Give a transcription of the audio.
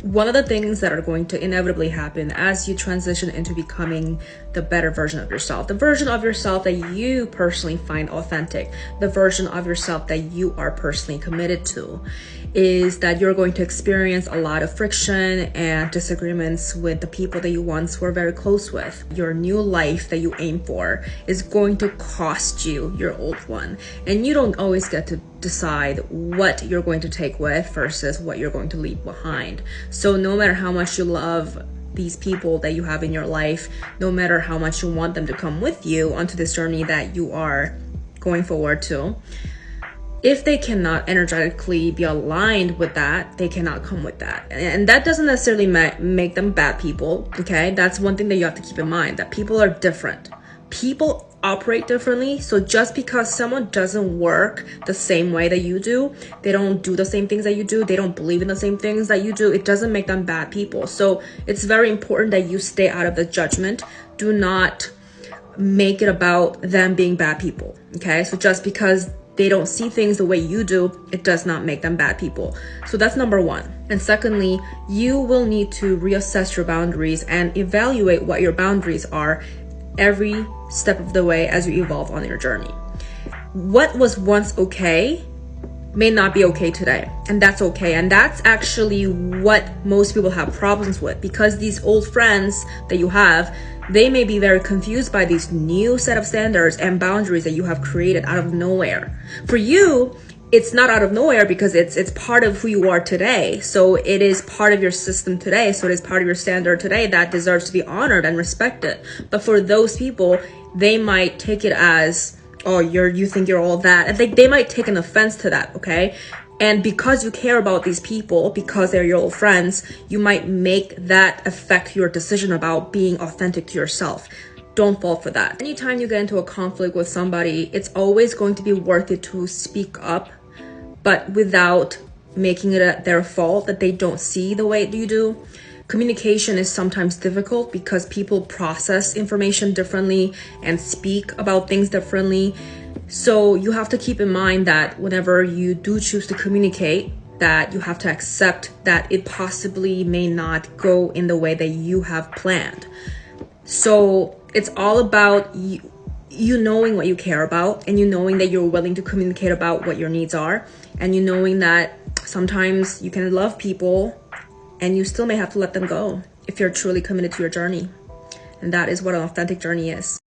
One of the things that are going to inevitably happen as you transition into becoming the better version of yourself, the version of yourself that you personally find authentic, the version of yourself that you are personally committed to, is that you're going to experience a lot of friction and disagreements with the people that you once were very close with. Your new life that you aim for is going to cost you your old one, and you don't always get to decide what you're going to take with versus what you're going to leave behind. So no matter how much you love these people that you have in your life, no matter how much you want them to come with you onto this journey that you are going forward to, if they cannot energetically be aligned with that, they cannot come with that. And that doesn't necessarily make them bad people, okay? That's one thing that you have to keep in mind, that people are different. People operate differently. So just because someone doesn't work the same way that you do, they don't do the same things that you do, they don't believe in the same things that you do, it doesn't make them bad people. So it's very important that you stay out of the judgment. Do not make it about them being bad people, okay? So just because they don't see things the way you do, it does not make them bad people. So that's number one. And secondly, you will need to reassess your boundaries and evaluate what your boundaries are every step of the way as you evolve on your journey. What was once okay may not be okay today, and that's okay. And that's actually what most people have problems with, because these old friends that you have, they may be very confused by these new set of standards and boundaries that you have created out of nowhere. For you, it's not out of nowhere because it's part of who you are today. So it is part of your system today. So it is part of your standard today that deserves to be honored and respected. But for those people, they might take it as, oh, you think you're all that. And they might take an offense to that, okay? And because you care about these people, because they're your old friends, you might make that affect your decision about being authentic to yourself. Don't fall for that. Anytime you get into a conflict with somebody, it's always going to be worth it to speak up, but without making it their fault that they don't see the way you do. Communication is sometimes difficult because people process information differently and speak about things differently. So you have to keep in mind that whenever you do choose to communicate, that you have to accept that it possibly may not go in the way that you have planned. So it's all about you knowing what you care about, and you knowing that you're willing to communicate about what your needs are, and you knowing that sometimes you can love people and you still may have to let them go if you're truly committed to your journey. And that is what an authentic journey is.